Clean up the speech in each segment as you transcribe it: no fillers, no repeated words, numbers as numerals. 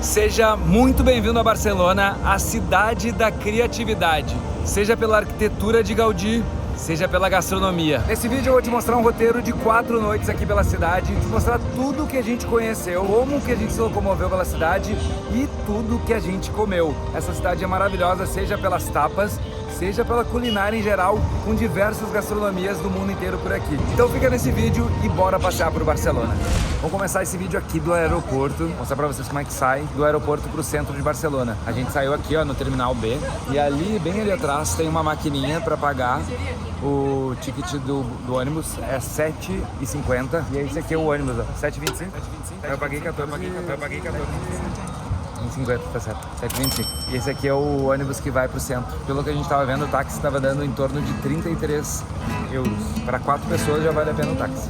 Seja muito bem-vindo a Barcelona, a cidade da criatividade. Seja pela arquitetura de Gaudí, seja pela gastronomia. Nesse vídeo eu vou te mostrar um roteiro de 4 noites aqui pela cidade, te mostrar tudo que a gente conheceu, como que a gente se locomoveu pela cidade e tudo que a gente comeu. Essa cidade é maravilhosa, seja pelas tapas, seja pela culinária em geral, com diversas gastronomias do mundo inteiro por aqui. Então fica nesse vídeo e bora passear por Barcelona. Vamos começar esse vídeo aqui do aeroporto, mostrar pra vocês como é que sai do aeroporto pro centro de Barcelona. A gente saiu aqui, ó, no terminal B, e ali, bem ali atrás, tem uma maquininha pra pagar o ticket do ônibus, é 7,50, e esse aqui é o ônibus, ó, 7,25? Eu paguei 14, 50, tá certo, 7,25. E esse aqui é o ônibus que vai pro centro. Pelo que a gente tava vendo, o táxi estava dando em torno de 33 euros. Para 4 pessoas já vale a pena o táxi.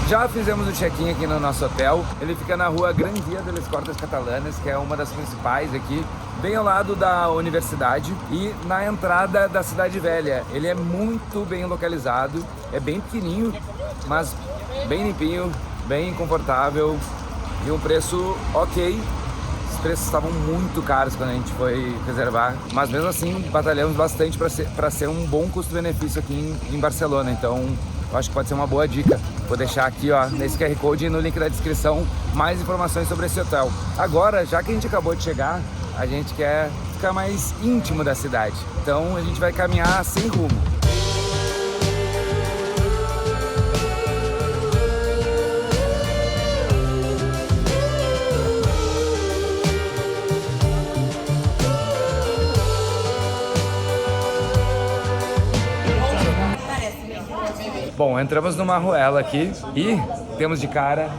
Já fizemos o check-in aqui no nosso hotel. Ele fica na rua Gran Via de les Cortes Catalanes, que é uma das principais aqui, bem ao lado da universidade e na entrada da Cidade Velha. Ele é muito bem localizado, é bem pequenininho, mas bem limpinho, bem confortável e um preço ok. Os preços estavam muito caros quando a gente foi reservar, mas mesmo assim batalhamos bastante para ser um bom custo-benefício aqui em Barcelona. Então eu acho que pode ser uma boa dica. Vou deixar aqui, ó, nesse QR Code e no link da descrição mais informações sobre esse hotel. Agora, já que a gente acabou de chegar, a gente quer ficar mais íntimo da cidade. Então a gente vai caminhar sem rumo. Bom, entramos numa ruela aqui e temos de cara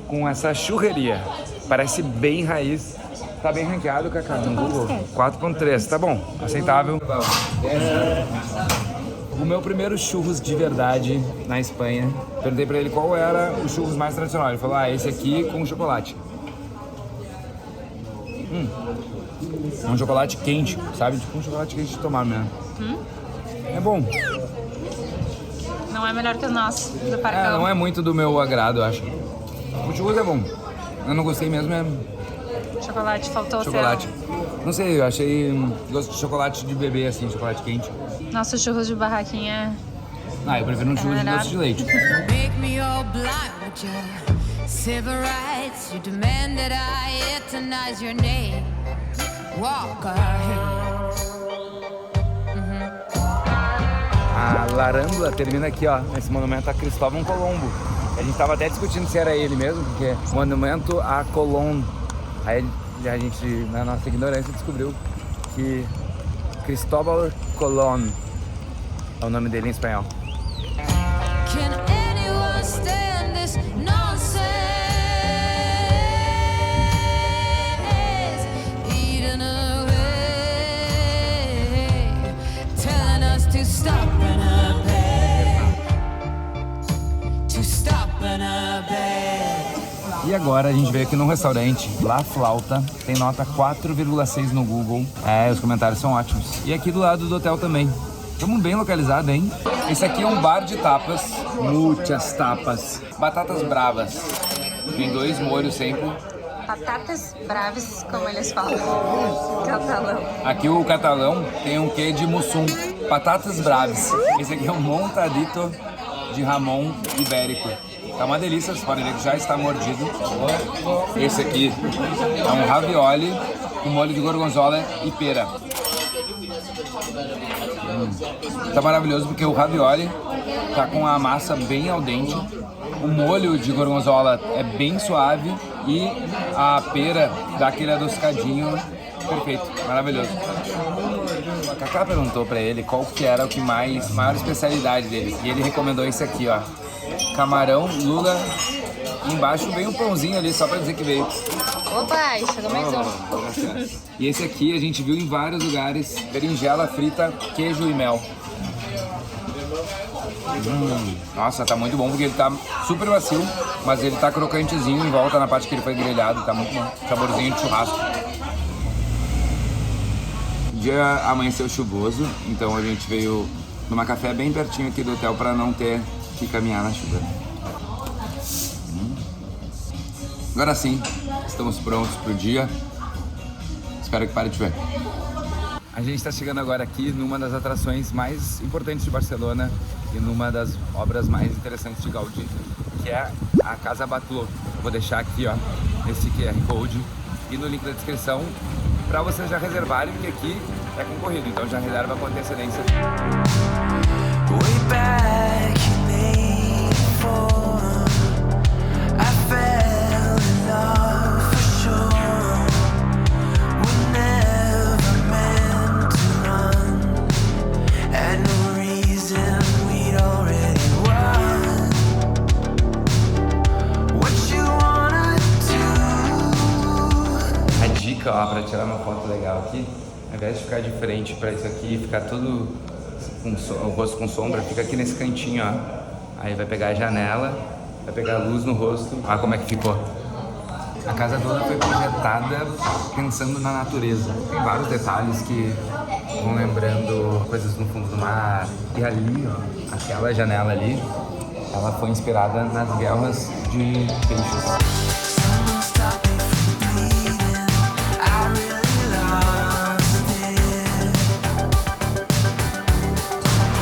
com essa churreria. Parece bem raiz. Tá bem ranqueado, Cacá, no Google. 4.3, tá bom, aceitável. O meu primeiro churros de verdade na Espanha, perguntei pra ele qual era o churros mais tradicional. Ele falou, esse aqui com chocolate. Um chocolate quente, sabe? Tipo um chocolate quente de tomar mesmo. É bom. Não é melhor que os nossos, do Parcão. Não é muito do meu agrado, eu acho. O churros é bom. Eu não gostei mesmo, Chocolate, faltou chocolate. Não sei, eu achei gosto de chocolate de bebê, assim, chocolate quente. Nosso churros de barraquinha. Eu prefiro um churros de doce de leite. Make me all blind with your civil rights. You demand that I eternise your name. Walk ahead. A Larâmbula termina aqui, ó, nesse monumento a Cristóvão Colombo. A gente tava até discutindo se era ele mesmo, porque monumento a Colón. Aí a gente, na nossa ignorância, descobriu que Cristóbal Colón é o nome dele em espanhol. Can anyone stand this nonsense? Eating away, telling us to stop and obey, to stop and obey. E agora a gente veio aqui num restaurante, La Flauta, tem nota 4,6 no Google. Os comentários são ótimos. E aqui do lado do hotel também. Estamos bem localizados, hein? Esse aqui é um bar de tapas, muitas tapas. Batatas bravas, tem 2 molhos sempre. Batatas braves, como eles falam. Catalão. Aqui o catalão tem um quê de mussum, batatas braves. Esse aqui é um montadito de jamón ibérico. Tá uma delícia, vocês podem ver que já está mordido. Esse aqui é um ravioli com molho de gorgonzola e pera. Tá maravilhoso porque o ravioli tá com a massa bem al dente, o molho de gorgonzola é bem suave e a pera dá aquele adocicadinho perfeito, maravilhoso. A Cacá perguntou pra ele qual que era maior especialidade dele e ele recomendou esse aqui, ó. Camarão, lula, e embaixo vem um pãozinho ali só pra dizer que veio. Opa, chegou mais um. E esse aqui a gente viu em vários lugares, berinjela frita, queijo e mel. Nossa, tá muito bom porque ele tá super macio, mas ele tá crocantezinho em volta na parte que ele foi grelhado, tá muito bom. Saborzinho de churrasco. O dia amanheceu chuvoso, então a gente veio numa café bem pertinho aqui do hotel para não ter que caminhar na chuva. Agora sim, estamos prontos pro dia. Espero que pare de chover. A gente está chegando agora aqui numa das atrações mais importantes de Barcelona e numa das obras mais interessantes de Gaudí, que é a Casa Batlló. Eu vou deixar aqui, ó, esse QR Code e no link da descrição para vocês já reservarem, porque aqui é concorrido, então já reserva com antecedência. Ó, pra tirar uma foto legal aqui, ao invés de ficar de frente pra isso aqui, ficar tudo com o rosto com sombra, fica aqui nesse cantinho, ó. Aí vai pegar a janela, vai pegar a luz no rosto. Olha como é que ficou. A casa toda foi projetada pensando na natureza. Tem vários detalhes que vão lembrando coisas no fundo do mar. E ali, ó, aquela janela ali, ela foi inspirada nas guerras de peixes.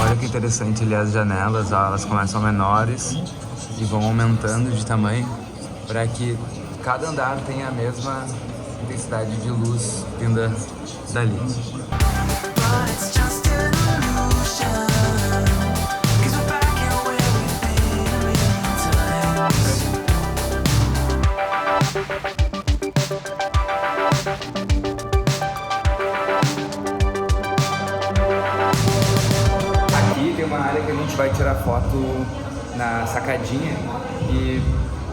Olha que interessante ali as janelas, ó, elas começam menores e vão aumentando de tamanho para que cada andar tenha a mesma intensidade de luz vinda dali. Que a gente vai tirar foto na sacadinha e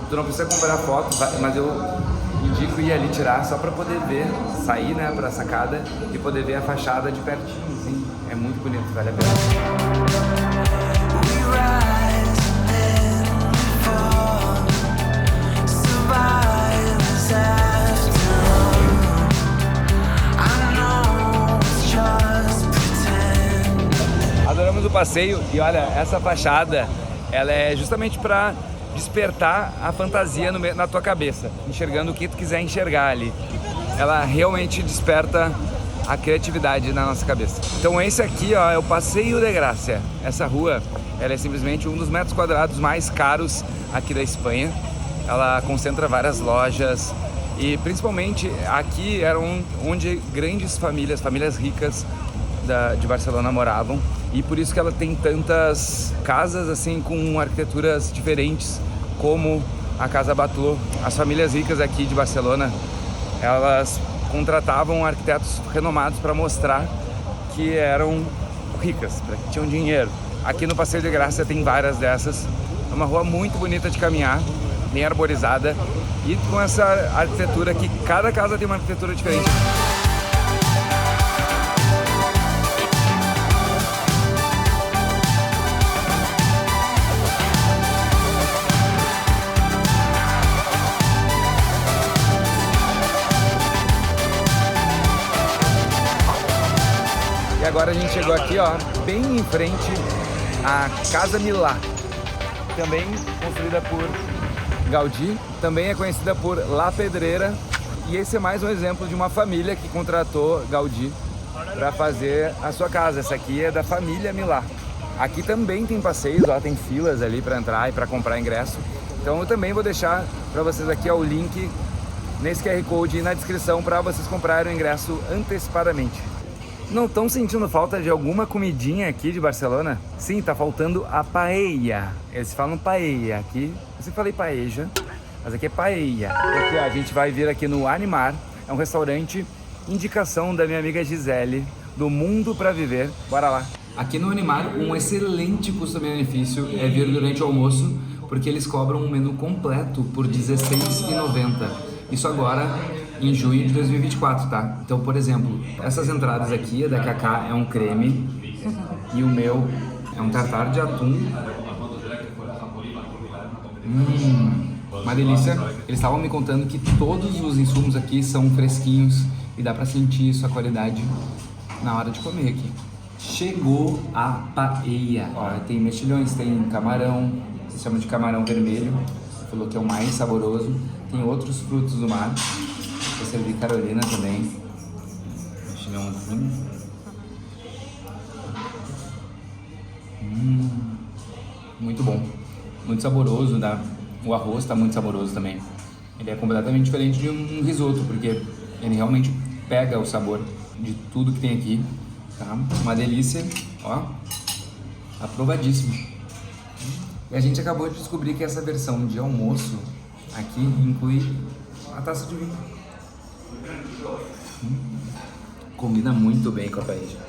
tu não precisa comprar foto, mas eu indico ir ali tirar só para poder ver, sair, né, pra sacada e poder ver a fachada de pertinho, assim. É muito bonito, vale a pena. Adoramos o passeio e olha, essa fachada, ela é justamente para despertar a fantasia na tua cabeça, enxergando o que tu quiser enxergar ali. Ela realmente desperta a criatividade na nossa cabeça. Então esse aqui, ó, é o Passeio de Gràcia. Essa rua, ela é simplesmente um dos metros quadrados mais caros aqui da Espanha. Ela concentra várias lojas e principalmente aqui era onde grandes famílias ricas de Barcelona moravam. E por isso que ela tem tantas casas assim com arquiteturas diferentes, como a Casa Batlló. As famílias ricas aqui de Barcelona, elas contratavam arquitetos renomados para mostrar que eram ricas, que tinham dinheiro. Aqui no Passeio de Gràcia tem várias dessas. É uma rua muito bonita de caminhar, bem arborizada e com essa arquitetura que cada casa tem uma arquitetura diferente. E agora a gente chegou aqui, ó, bem em frente à Casa Milà, também construída por Gaudí, também é conhecida por La Pedrera, e esse é mais um exemplo de uma família que contratou Gaudí para fazer a sua casa. Essa aqui é da família Milà. Aqui também tem passeios, ó, tem filas ali para entrar e para comprar ingresso. Então eu também vou deixar para vocês aqui, ó, o link nesse QR Code e na descrição para vocês comprarem o ingresso antecipadamente. Não estão sentindo falta de alguma comidinha aqui de Barcelona? Sim, tá faltando a paella. Eles falam paella aqui. Eu sempre falei paeja, mas aqui é paella. Aqui, ó, a gente vai vir aqui no Animar. É um restaurante, indicação da minha amiga Gisele, do Mundo para Viver. Bora lá. Aqui no Animar, um excelente custo-benefício é vir durante o almoço, porque eles cobram um menu completo por R$16,90. Isso agora em junho de 2024, tá? Então, por exemplo, essas entradas aqui, a da Cacá é um creme e o meu é um tartar de atum. Uma delícia. Eles estavam me contando que todos os insumos aqui são fresquinhos e dá pra sentir isso, a qualidade, na hora de comer aqui. Chegou a paella. Ó, tem mexilhões, tem camarão, se chama de camarão vermelho. falou que é o mais saboroso. Tem outros frutos do mar. Vou servir Carolina também. Chileãozinho. Muito bom. Muito saboroso, né? O arroz tá muito saboroso também. Ele é completamente diferente de um risoto, porque ele realmente pega o sabor de tudo que tem aqui, tá? Uma delícia, ó, aprovadíssimo. E a gente acabou de descobrir que essa versão de almoço aqui inclui a taça de vinho. Combina muito bem com a paella.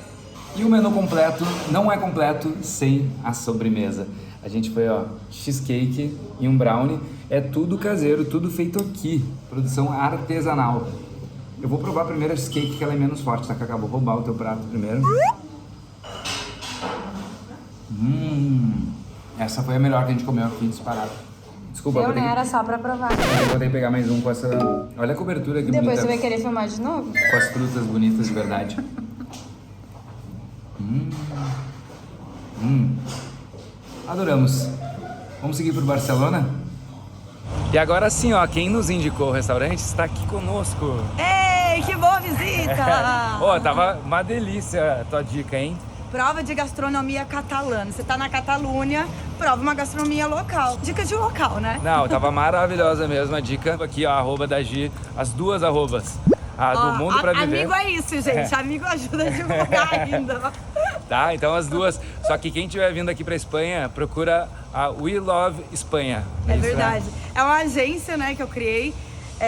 E o menu completo não é completo sem a sobremesa. A gente foi, ó, cheesecake e um brownie. É tudo caseiro, tudo feito aqui. Produção artesanal. Eu vou provar primeiro a cheesecake, que ela é menos forte, tá, Cacá? Vou roubar o teu prato primeiro. Essa foi a melhor que a gente comeu aqui, disparado. Desculpa, Eu era só pra provar. eu vou ter que pegar mais um com essa... Olha a cobertura aqui bonita. Depois você vai querer filmar de novo? Com as frutas bonitas de verdade. Adoramos. Vamos seguir pro Barcelona? E agora sim, ó, quem nos indicou o restaurante está aqui conosco. Ei, que boa visita! Ó, tava uma delícia a tua dica, hein? Prova de gastronomia catalana. Você tá na Catalunha, prova uma gastronomia local. Dica de local, né? Não, tava maravilhosa mesmo a dica. Aqui, ó, a arroba da Gi, as duas arrobas. A do Mundo pra Viver. Amigo é isso, gente. Amigo ajuda a divulgar ainda. Tá, então as duas. Só que quem estiver vindo aqui pra Espanha, procura a We Love Espanha. É isso, verdade. Né? É uma agência, né, que eu criei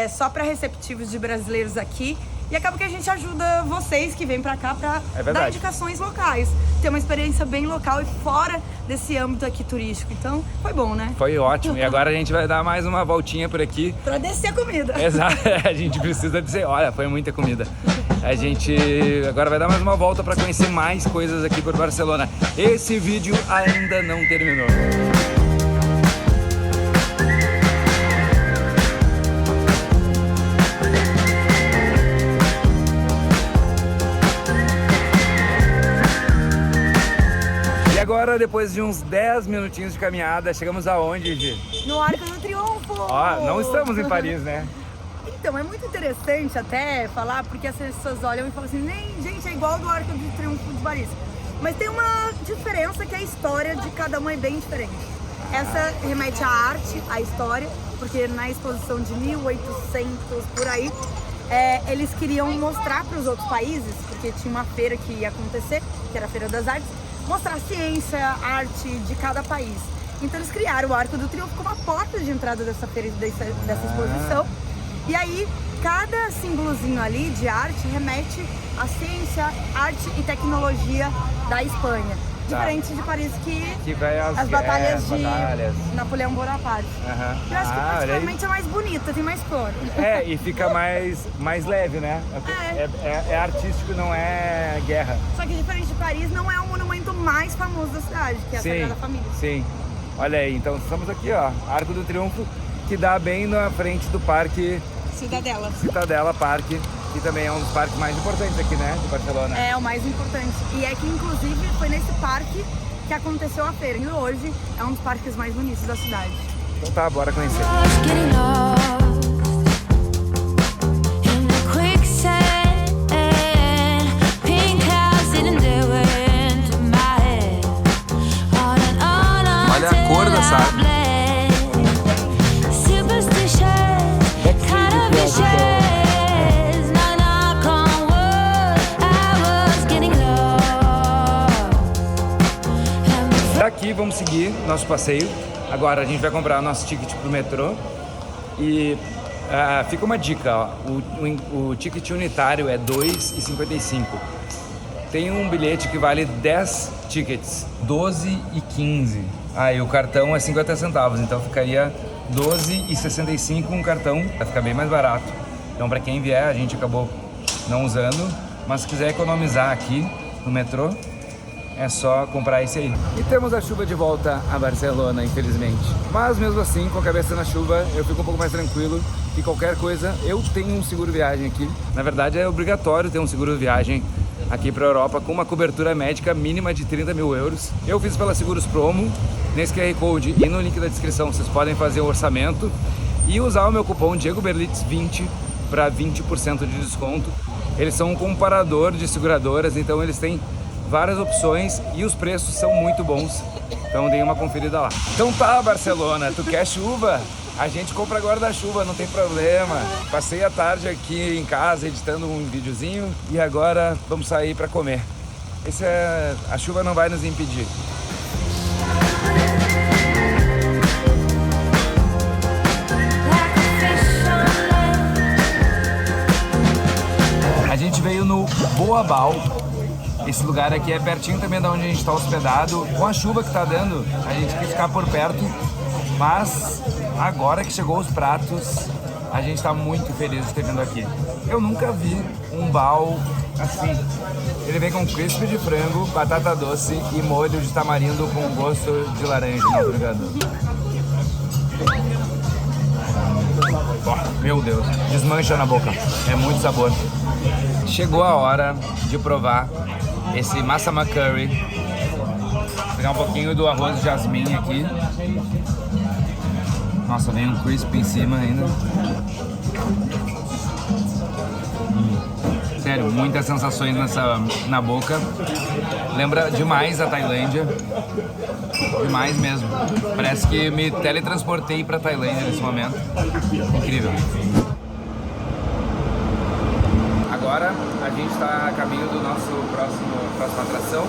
só pra receptivos de brasileiros aqui. E acaba que a gente ajuda vocês que vêm pra cá pra dar indicações locais. Ter uma experiência bem local e fora desse âmbito aqui turístico. Então, foi bom, né? Foi ótimo. E agora a gente vai dar mais uma voltinha por aqui. Pra descer a comida. Exato. A gente precisa dizer, olha, foi muita comida. A gente agora vai dar mais uma volta pra conhecer mais coisas aqui por Barcelona. Esse vídeo ainda não terminou. Agora, depois de uns 10 minutinhos de caminhada, chegamos aonde, Gi? No Arco do Triunfo! Ó, não estamos em Paris, né? Então, é muito interessante até falar, porque as pessoas olham e falam assim, nem, gente, é igual do Arco do Triunfo de Paris. Mas tem uma diferença que a história de cada uma é bem diferente. Essa remete à arte, à história, porque na exposição de 1800, por aí, eles queriam mostrar para os outros países, porque tinha uma feira que ia acontecer, que era a Feira das Artes, mostrar a ciência, a arte de cada país. Então eles criaram o Arco do Triunfo como a porta de entrada dessa feira, dessa exposição. E aí, cada símbolozinho ali de arte remete à ciência, arte e tecnologia da Espanha. Diferente de Paris, que vai as batalhas de Napoleão Bonaparte. Eu acho que particularmente é mais bonita, tem mais cor. E fica mais leve, né? É artístico, não é guerra. Só que diferente de Paris, não é o monumento mais famoso da cidade, que é a Sagrada Família. Sim, olha aí, então estamos aqui, ó, Arco do Triunfo, que dá bem na frente do Parque Cidadela Parque, que também é um dos parques mais importantes aqui, né, de Barcelona. É o mais importante. E é que, inclusive, foi nesse parque que aconteceu a feira. E hoje é um dos parques mais bonitos da cidade. Então tá, bora conhecer. Olha a cor da sala. Daqui vamos seguir nosso passeio. Agora a gente vai comprar nosso ticket pro metrô. E fica uma dica, ó. O ticket unitário é R$ 2,55. Tem um bilhete que vale 10 tickets, 12,15. E o cartão é 50 centavos, então ficaria 12,65 um cartão, vai ficar bem mais barato. Então para quem vier, a gente acabou não usando, mas se quiser economizar aqui no metrô, é só comprar esse aí. E temos a chuva de volta a Barcelona, infelizmente. Mas mesmo assim, com a cabeça na chuva, eu fico um pouco mais tranquilo que qualquer coisa, eu tenho um seguro viagem aqui. Na verdade é obrigatório ter um seguro viagem aqui para a Europa com uma cobertura médica mínima de 30 mil euros. Eu fiz pela Seguros Promo, nesse QR Code e no link da descrição vocês podem fazer o orçamento e usar o meu cupom DiegoBerlitz20 para 20% de desconto. Eles são um comparador de seguradoras, então eles têm várias opções e os preços são muito bons. Então dei uma conferida lá. Então tá, Barcelona, tu quer chuva? A gente compra guarda-chuva, não tem problema. Passei a tarde aqui em casa editando um videozinho e agora vamos sair para comer. A chuva não vai nos impedir. A gente veio no Boabal. Esse lugar aqui é pertinho também da onde a gente está hospedado. Com a chuva que tá dando, a gente quis ficar por perto, mas agora que chegou os pratos, a gente está muito feliz de ter vindo aqui. Eu nunca vi um bao assim. Ele vem com crisp de frango, batata doce e molho de tamarindo com gosto de laranja, não tô ligado? Oh, meu Deus, desmancha na boca, é muito sabor. Chegou a hora de provar esse Masama Curry. Vou pegar um pouquinho do arroz de jasmim aqui. Nossa, vem um crisp em cima ainda. Sério, muitas sensações na boca. Lembra demais a Tailândia. Demais mesmo. Parece que me teletransportei para Tailândia nesse momento. Incrível. Agora a gente está a caminho do nosso próxima atração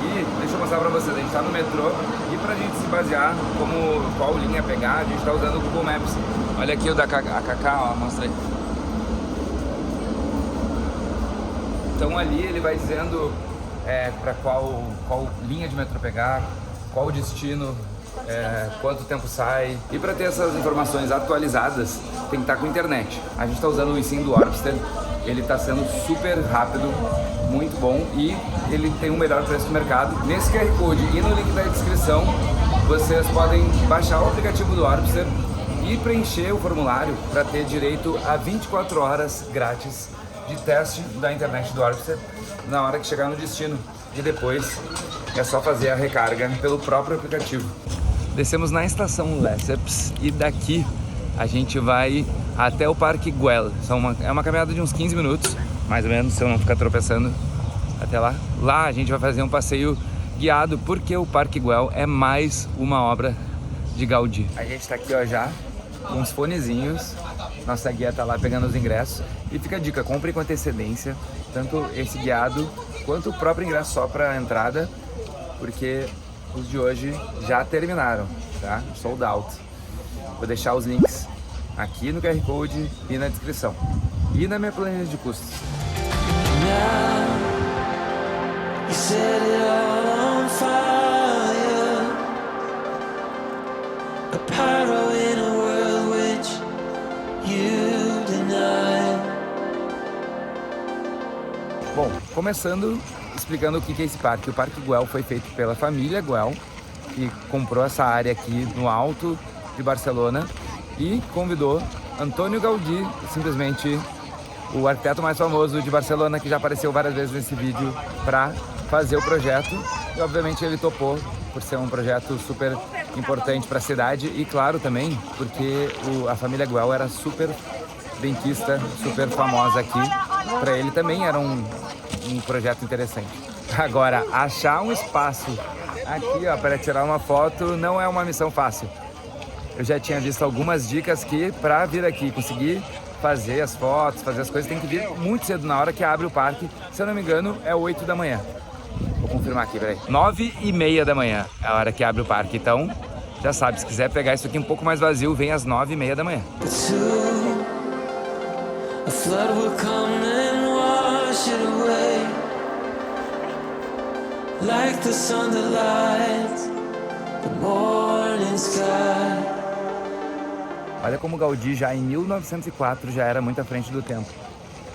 e deixa eu mostrar para vocês, a gente está no metrô e para a gente se basear qual linha pegar, a gente está usando o Google Maps. Olha aqui o da AKK, ó, mostra aí. Então ali ele vai dizendo para qual linha de metrô pegar, qual o destino, quanto tempo sai. E para ter essas informações atualizadas tem que estar com internet. A gente está usando o eSIM do Orbster. Ele está sendo super rápido, muito bom e ele tem o melhor preço do mercado. Nesse QR Code e no link da descrição, vocês podem baixar o aplicativo do Orbster e preencher o formulário para ter direito a 24 horas grátis de teste da internet do Orbster na hora que chegar no destino. E depois é só fazer a recarga pelo próprio aplicativo. Descemos na estação Lesseps e daqui a gente vai até o Parque Güell. É uma caminhada de uns 15 minutos, mais ou menos, se eu não ficar tropeçando até lá. Lá a gente vai fazer um passeio guiado, porque o Parque Güell é mais uma obra de Gaudí. A gente tá aqui, ó, já com uns fonezinhos. Nossa guia tá lá pegando os ingressos. E fica a dica, compre com antecedência, tanto esse guiado quanto o próprio ingresso só para entrada, porque os de hoje já terminaram, tá? Sold out. Vou deixar os links aqui no QR Code e na descrição. E na minha planilha de custos. Bom, começando explicando o que é esse parque. O Parque Güell foi feito pela família Güell, que comprou essa área aqui no alto de Barcelona e convidou Antônio Gaudí, simplesmente o arquiteto mais famoso de Barcelona, que já apareceu várias vezes nesse vídeo, para fazer o projeto. E obviamente ele topou por ser um projeto super importante para a cidade e, claro, também porque a família Güell era super benquista, super famosa aqui. Para ele também era um projeto interessante. Agora, achar um espaço aqui, ó, para tirar uma foto não é uma missão fácil. Eu já tinha visto algumas dicas que para vir aqui conseguir fazer as fotos, fazer as coisas, tem que vir muito cedo, na hora que abre o parque. Se eu não me engano, é 8 da manhã. Vou confirmar aqui, peraí. 9h30 da manhã é a hora que abre o parque. Então, já sabe, se quiser pegar isso aqui um pouco mais vazio, vem às 9h30 da manhã. Like the sun that lights the morning sky. Olha como Gaudí já em 1904 já era muito à frente do tempo.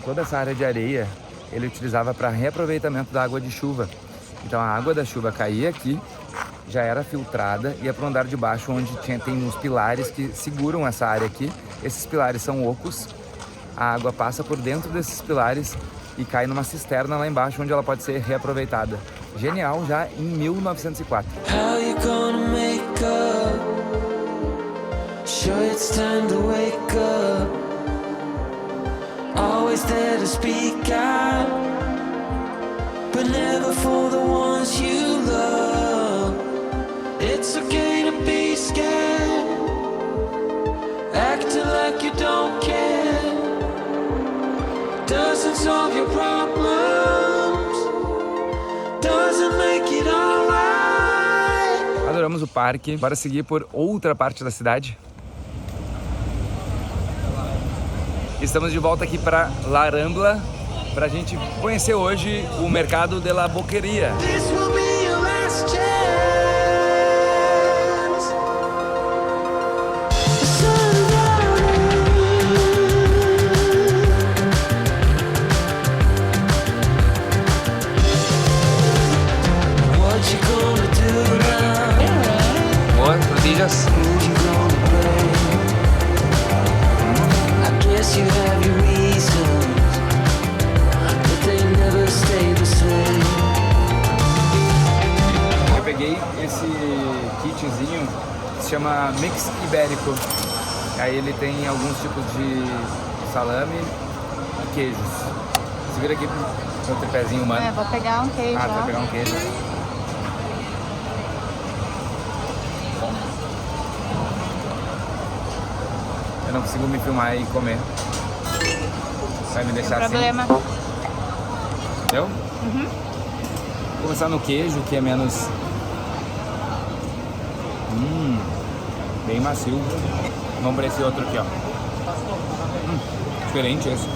Toda essa área de areia ele utilizava para reaproveitamento da água de chuva. Então a água da chuva caía aqui, já era filtrada e ia para o andar de baixo, onde tem uns pilares que seguram essa área aqui. Esses pilares são ocos, a água passa por dentro desses pilares e cai numa cisterna lá embaixo, onde ela pode ser reaproveitada. Genial, já em 1904. How you gonna make up? Sure it's time to wake up. Always there to speak out, but never for the ones you love. It's okay to be scared, acting like you don't care. Doesn't solve your problems, doesn't make it alright. Adoramos o parque. Bora seguir por outra parte da cidade. Estamos de volta aqui para La Rambla, para a gente conhecer hoje o mercado de la Boqueria. This will be your last chance. What you gonna do now? Boas, frutilhas. Who you gonna blame? I guess you have your reasons, but they never stay the same. Eu peguei esse kitzinho que se chama Mix Ibérico. Aí ele tem alguns tipos de salame e queijos. Segura aqui pro tripézinho humano. Vou pegar um queijo. Ah, tu vai pegar um queijo. Eu não consigo me filmar e comer. Vai me deixar Problema. assim. Entendeu? Vou começar no queijo, que é menos... bem macio. Vamos para esse outro aqui, ó. Diferente esse.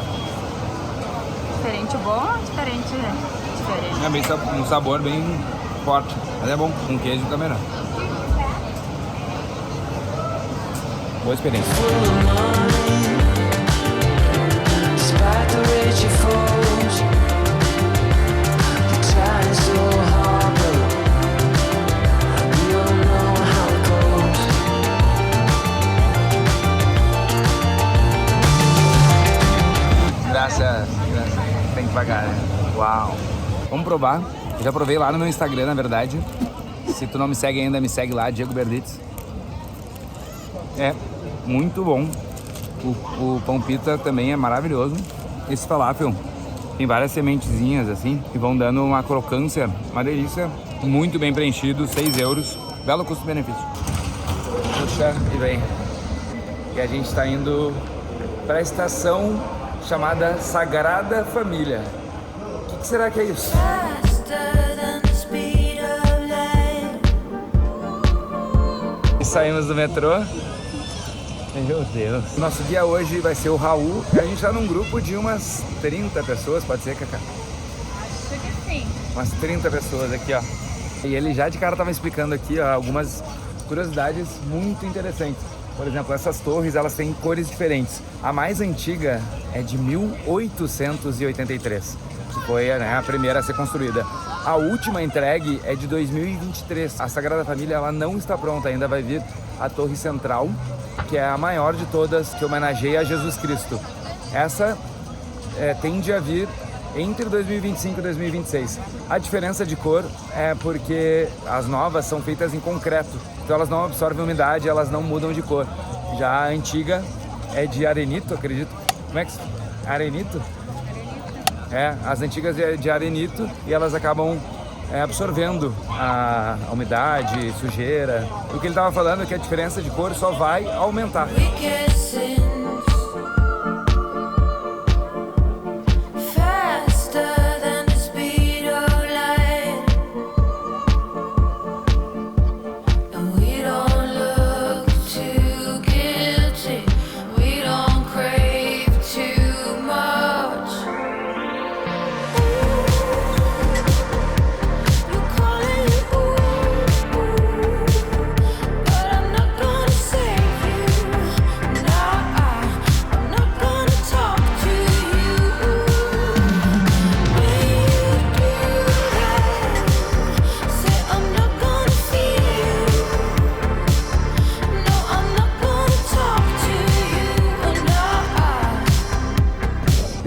Diferente bom ou diferente? Diferente. É bem, um sabor bem forte. Mas é bom. Com queijo também não. Boa experiência. Despite the rage you foes, you're trying so hard, but we all know how it goes. Graças. Tem que pagar, né? Uau. Vamos provar. Eu já provei lá no meu Instagram, na verdade. Se tu não me segue ainda, me segue lá, Diego Berditz. É muito bom. O pão pita também é maravilhoso. Esse falafel tem várias sementezinhas assim que vão dando uma crocância, uma delícia. Muito bem preenchido, 6 euros. Belo custo-benefício. Puxa e vem. E a gente está indo para a estação chamada Sagrada Família. O que será que é isso? Faster than the speed of light. E saímos do metrô. Meu Deus. Nosso guia hoje vai ser o Raul. E a gente tá num grupo de umas 30 pessoas, pode ser, Cacá? Acho que sim. Umas 30 pessoas aqui, ó. E ele já de cara tava explicando aqui, ó, algumas curiosidades muito interessantes. Por exemplo, essas torres, elas têm cores diferentes. A mais antiga é de 1883, que foi, né, a primeira a ser construída. A última entregue é de 2023. A Sagrada Família, ela não está pronta ainda, vai vir a Torre Central, que é a maior de todas, que homenageia a Jesus Cristo. Essa tende a vir entre 2025 e 2026. A diferença de cor é porque as novas são feitas em concreto, então elas não absorvem umidade, elas não mudam de cor. Já a antiga é de arenito, acredito. Como é que... Arenito? É, as antigas é de arenito e elas acabam absorvendo a umidade, sujeira. O que ele estava falando é que a diferença de cor só vai aumentar. Wicked sins. Faster than the speed of light. And we don't look too guilty. We don't crave too much. You're calling ooh, but I'm not gonna save you. Now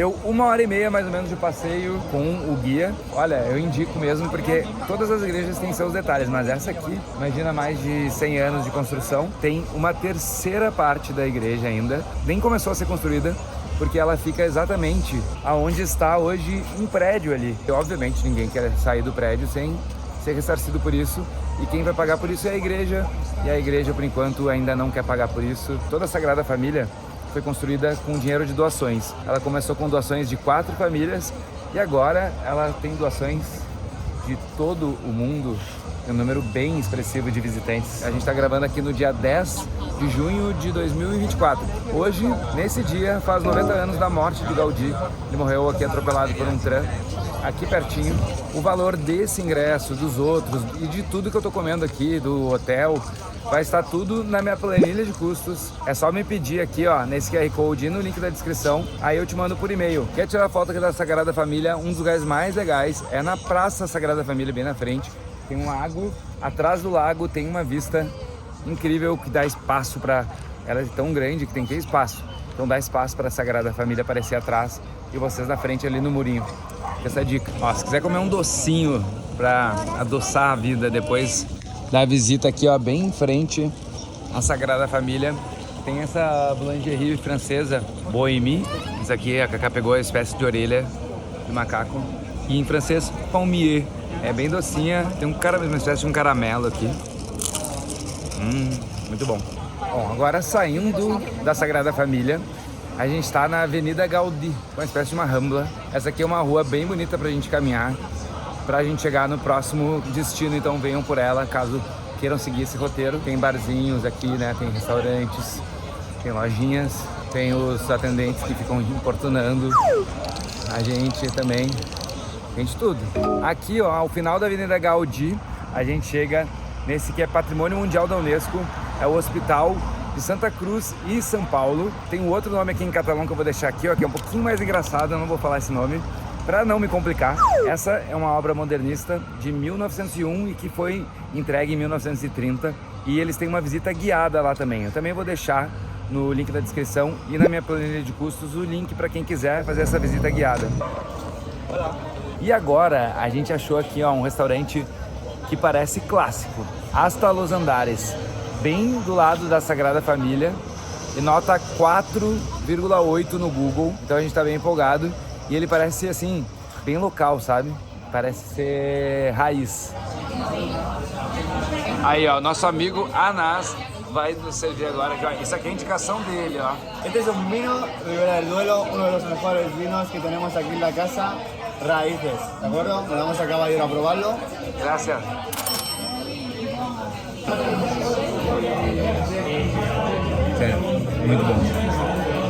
Deu 1h30 mais ou menos de passeio com o guia. Olha, eu indico mesmo porque todas as igrejas têm seus detalhes, mas essa aqui, imagina, mais de 100 anos de construção, tem uma terceira parte da igreja ainda, nem começou a ser construída, porque ela fica exatamente aonde está hoje um prédio ali. E, obviamente ninguém quer sair do prédio sem ser ressarcido por isso, e quem vai pagar por isso é a igreja, e a igreja por enquanto ainda não quer pagar por isso. Toda a Sagrada Família foi construída com dinheiro de doações. Ela começou com doações de 4 famílias e agora ela tem doações de todo o mundo, um número bem expressivo de visitantes. A gente está gravando aqui no dia 10 de junho de 2024. Hoje, nesse dia, faz 90 anos da morte de Gaudí. Ele morreu aqui atropelado por um tram, aqui pertinho. O valor desse ingresso, dos outros e de tudo que eu tô comendo aqui, do hotel, vai estar tudo na minha planilha de custos. É só me pedir aqui, ó, nesse QR Code e no link da descrição. Aí eu te mando por e-mail. Quer tirar foto aqui da Sagrada Família? Um dos lugares mais legais é na Praça Sagrada Família, bem na frente. Tem um lago, atrás do lago tem uma vista incrível que dá espaço para... Ela é tão grande que tem que ter espaço. Então dá espaço para a Sagrada Família aparecer atrás e vocês na frente ali no murinho. Essa é a dica. Ó, se quiser comer um docinho para adoçar a vida depois da visita aqui, ó, bem em frente à Sagrada Família, tem essa boulangerie francesa Bohémie. Isso aqui a Cacá pegou a espécie de orelha de macaco. E em francês, palmier. É bem docinha, tem uma espécie de um caramelo aqui. Muito bom. Bom, agora saindo da Sagrada Família, a gente está na Avenida Gaudí, uma espécie de uma rambla. Essa aqui é uma rua bem bonita pra gente caminhar, pra gente chegar no próximo destino, então venham por ela, caso queiram seguir esse roteiro. Tem barzinhos aqui, né? Tem restaurantes, tem lojinhas, tem os atendentes que ficam importunando a gente também. Tem de tudo. Aqui, ó, ao final da Avenida Gaudí, a gente chega nesse que é Patrimônio Mundial da Unesco, é o Hospital de Santa Cruz e São Paulo. Tem um outro nome aqui em catalão que eu vou deixar aqui, ó, que é um pouquinho mais engraçado, eu não vou falar esse nome, para não me complicar. Essa é uma obra modernista de 1901 e que foi entregue em 1930, e eles têm uma visita guiada lá também. Eu também vou deixar no link da descrição e na minha planilha de custos o link para quem quiser fazer essa visita guiada. E agora a gente achou aqui, ó, um restaurante que parece clássico, Hasta los Andares, bem do lado da Sagrada Família, e nota 4,8 no Google, então a gente tá bem empolgado. E ele parece ser assim, bem local, sabe? Parece ser raiz. Aí, ó, nosso amigo Anas vai nos servir agora aqui, ó. Isso aqui é a indicação dele, ó. Este es un vino Ribera del Duero, uno de los mejores vinos que tenemos aquí en la casa, Raíces, ¿de acuerdo? Nos vamos a caballero a probarlo. Gracias. Sério, muito bom.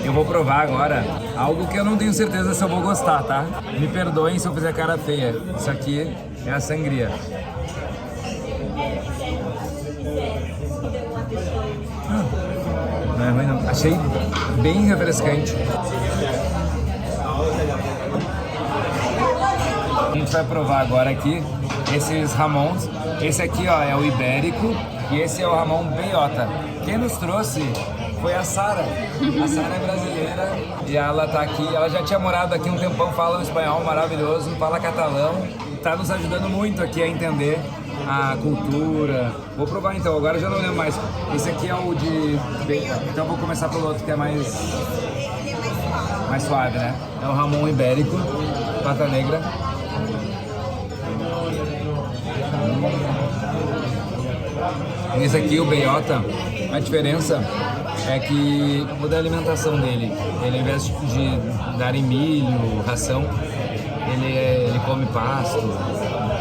Eu vou provar agora algo que eu não tenho certeza se eu vou gostar, tá? Me perdoem se eu fizer cara feia. Isso aqui é a sangria. Não é ruim não. Achei bem refrescante. A gente vai provar agora aqui esses ramons. Esse aqui, ó, é o ibérico e esse é o ramon beiota. Quem nos trouxe foi a Sara. A Sara é brasileira e ela tá aqui. Ela já tinha morado aqui um tempão, fala um espanhol maravilhoso, fala catalão. Tá nos ajudando muito aqui a entender a cultura. Vou provar então, agora eu já não lembro mais. Esse aqui é o de... Então eu vou começar pelo outro que é mais suave, né? É o ramon ibérico, pata negra. Esse aqui, o beiota, a diferença é que muda a alimentação dele. Ele, ao invés de darem milho, ração, ele come pasto.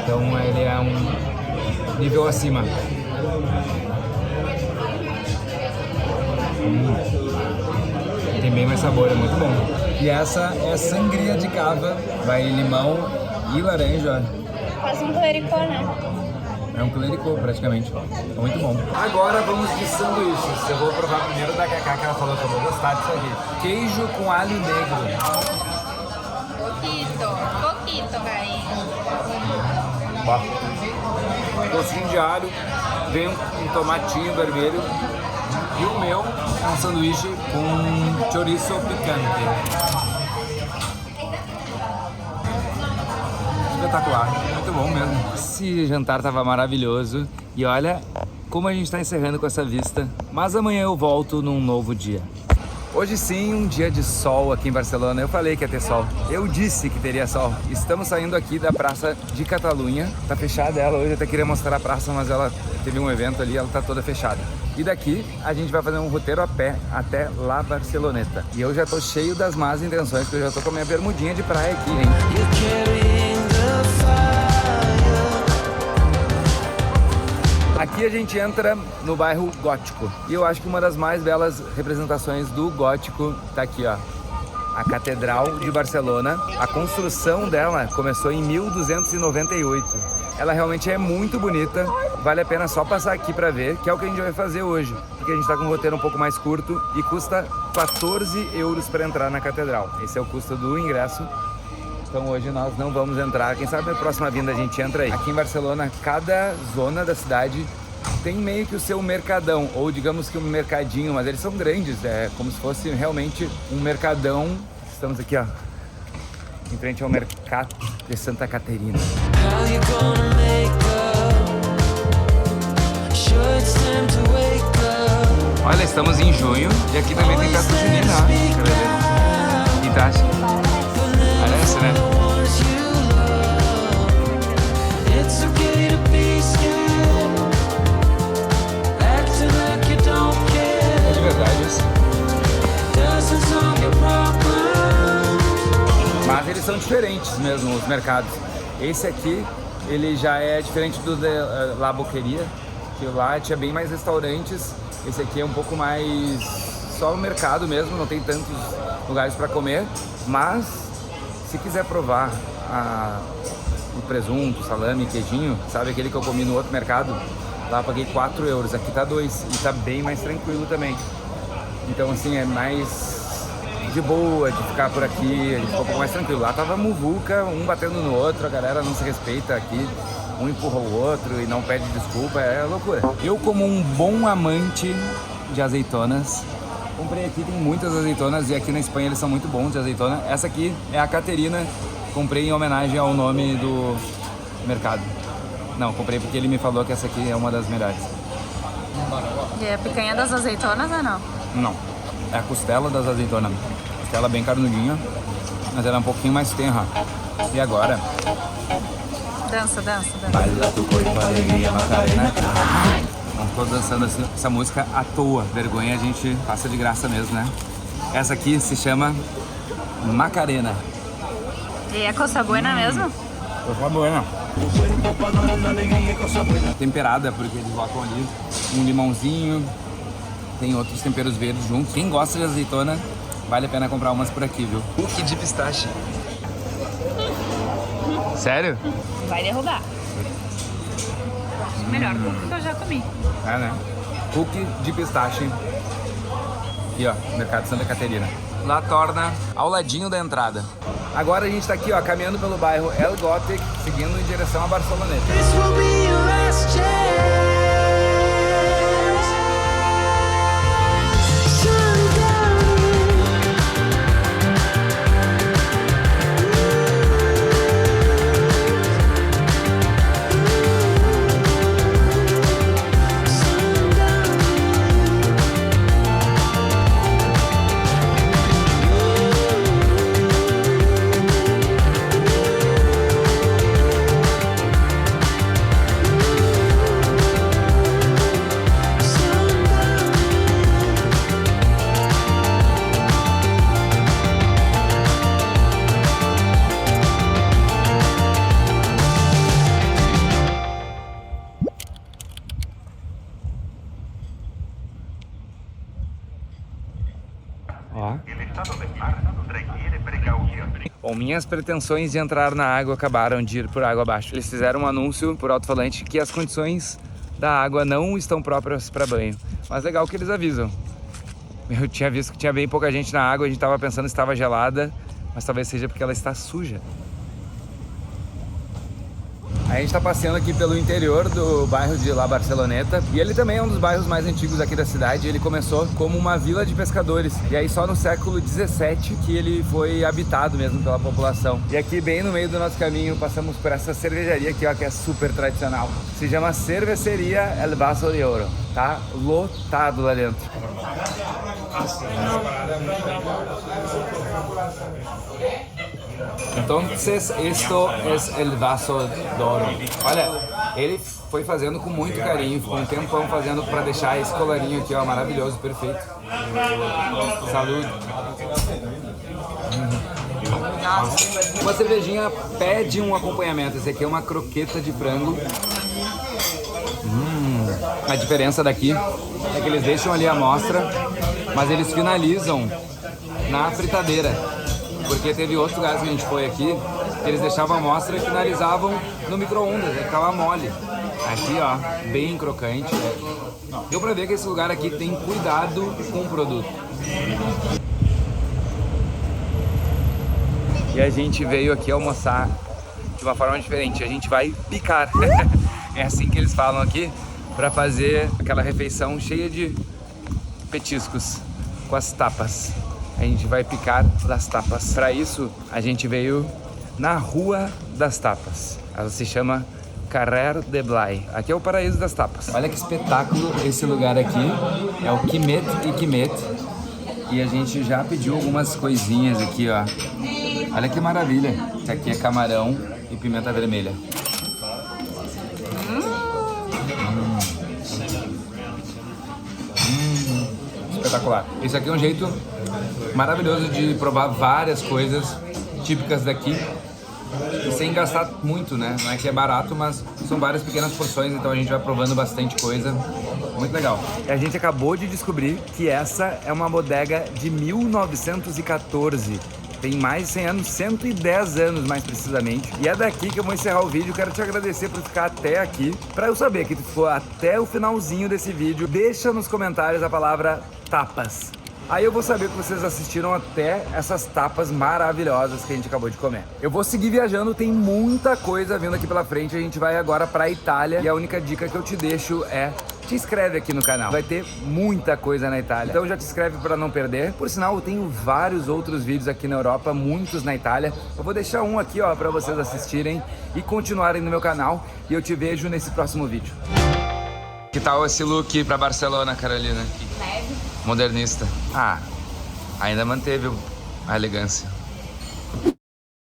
Então ele é um nível acima. Tem bem mais sabor, é muito bom. E essa é sangria de cava, vai limão e laranja. Faz um clericô, né? É um clericô, praticamente. É muito bom. Agora vamos de sanduíches. Eu vou provar primeiro da Cacá, que ela falou que eu vou gostar disso aqui. Queijo com alho negro. Pouquito, vai. Docinho de alho, vem um tomatinho vermelho. E o meu é um sanduíche com chouriço picante. espetacular, muito bom mesmo. Esse jantar tava maravilhoso e olha como a gente tá encerrando com essa vista. Mas amanhã eu volto num novo dia. Hoje sim, um dia de sol aqui em Barcelona. Eu falei que ia ter sol. Eu disse que teria sol. Estamos saindo aqui da Praça de Catalunha. Tá fechada ela hoje, eu até queria mostrar a praça, mas ela teve um evento ali, ela tá toda fechada. E daqui a gente vai fazer um roteiro a pé até La Barceloneta. E eu já tô cheio das más intenções, porque eu já tô com a minha bermudinha de praia aqui, hein? Aqui a gente entra no bairro Gótico. E eu acho que uma das mais belas representações do Gótico tá aqui, ó. A Catedral de Barcelona. A construção dela começou em 1298. Ela realmente é muito bonita. Vale a pena só passar aqui pra ver, que é o que a gente vai fazer hoje. Porque a gente tá com um roteiro um pouco mais curto e custa 14 euros para entrar na Catedral. Esse é o custo do ingresso. Então hoje nós não vamos entrar, quem sabe na próxima vinda a gente entra aí. Aqui em Barcelona, cada zona da cidade tem meio que o seu mercadão, ou digamos que um mercadinho, mas eles são grandes, é como se fosse realmente um mercadão. Estamos aqui, ó, em frente ao mercado de Santa Caterina. Olha, estamos em junho e aqui também tem festa junina, ó. Quer ver? Que taxa? Parece, né? É de verdade isso. Mas eles são diferentes mesmo, os mercados. Esse aqui, ele já é diferente do de La Boqueria, que lá tinha bem mais restaurantes. Esse aqui é um pouco mais só o mercado mesmo, não tem tantos lugares para comer, mas se quiser provar o presunto, salame, queijinho, sabe aquele que eu comi no outro mercado? Lá eu paguei 4 euros, aqui tá 2 e tá bem mais tranquilo também. Então assim, é mais de boa de ficar por aqui, a gente ficou um pouco mais tranquilo. Lá tava muvuca, um batendo no outro, a galera não se respeita aqui, um empurra o outro e não pede desculpa, é loucura. Eu, como um bom amante de azeitonas, comprei aqui, tem muitas azeitonas e aqui na Espanha eles são muito bons de azeitona. Essa aqui é a Caterina, comprei em homenagem ao nome do mercado. Não, comprei porque ele me falou que essa aqui é uma das melhores. E é a picanha das azeitonas ou não? Não, é a costela das azeitonas. Costela bem carnudinha, mas ela é um pouquinho mais tenra. E agora? Dança, dança, dança. Baila tu corpo, alegria, Macarena. Não tô dançando essa música à toa. Vergonha a gente passa de graça mesmo, né? Essa aqui se chama Macarena. E é coisa buena mesmo? Coisa buena. Temperada, porque eles botam ali um limãozinho, tem outros temperos verdes juntos. Quem gosta de azeitona, vale a pena comprar umas por aqui, viu? Cookie de pistache. Sério? Vai derrubar. Melhor cookie que eu já comi. É, né? Cookie de pistache. Aqui, ó, Mercado Santa Caterina. La Torna, ao ladinho da entrada. Agora a gente tá aqui, ó, caminhando pelo bairro El Gótic, seguindo em direção a Barceloneta. This will be your last chance. Bom, minhas pretensões de entrar na água acabaram de ir por água abaixo. Eles fizeram um anúncio por alto-falante que as condições da água não estão próprias para banho. Mas legal que eles avisam. Eu tinha visto que tinha bem pouca gente na água, a gente estava pensando que estava gelada, mas talvez seja porque ela está suja. A gente tá passeando aqui pelo interior do bairro de La Barceloneta e ele também é um dos bairros mais antigos aqui da cidade. Ele começou como uma vila de pescadores e aí só no século 17 que ele foi habitado mesmo pela população. E aqui bem no meio do nosso caminho passamos por essa cervejaria aqui, ó, que é super tradicional. Se chama Cerveceria El Vaso de Oro, tá lotado lá dentro. Então, esto é el vaso de oro. Olha, ele foi fazendo com muito carinho, ficou um tempão fazendo para deixar esse colarinho aqui, ó, maravilhoso, perfeito. Saúde. Uma cervejinha pede um acompanhamento. Esse aqui é uma croqueta de frango. A diferença daqui é que eles deixam ali a amostra, mas eles finalizam na fritadeira. Porque teve outros lugares que a gente foi aqui, que eles deixavam a amostra e finalizavam no micro-ondas, aí ficava mole. Aqui, ó, bem crocante. Deu pra ver que esse lugar aqui tem cuidado com o produto. E a gente veio aqui almoçar de uma forma diferente, a gente vai picar. É assim que eles falam aqui, pra fazer aquela refeição cheia de petiscos com as tapas. A gente vai picar as tapas. Para isso, a gente veio na Rua das Tapas. Ela se chama Carrer de Blai. Aqui é o paraíso das tapas. Olha que espetáculo esse lugar aqui. É o Quimet e Quimet. E a gente já pediu algumas coisinhas aqui, ó. Olha que maravilha. Esse aqui é camarão e pimenta vermelha. Espetacular. Esse aqui é um jeito maravilhoso de provar várias coisas típicas daqui e sem gastar muito, né? Não é que é barato, mas são várias pequenas porções, então a gente vai provando bastante coisa. Muito legal. E a gente acabou de descobrir que essa é uma bodega de 1914. Tem mais de 100 anos, 110 anos mais precisamente. E é daqui que eu vou encerrar o vídeo. Quero te agradecer por ficar até aqui. Para eu saber que tu ficou até o finalzinho desse vídeo, deixa nos comentários a palavra tapas. Aí eu vou saber que vocês assistiram até essas tapas maravilhosas que a gente acabou de comer. Eu vou seguir viajando, tem muita coisa vindo aqui pela frente. A gente vai agora pra Itália e a única dica que eu te deixo é: te inscreve aqui no canal. Vai ter muita coisa na Itália. Então já te inscreve para não perder. Por sinal, eu tenho vários outros vídeos aqui na Europa, muitos na Itália. Eu vou deixar um aqui, ó, para vocês assistirem e continuarem no meu canal. E eu te vejo nesse próximo vídeo. Que tal esse look para Barcelona, Carolina? Leve. Modernista. Ah, ainda manteve a elegância.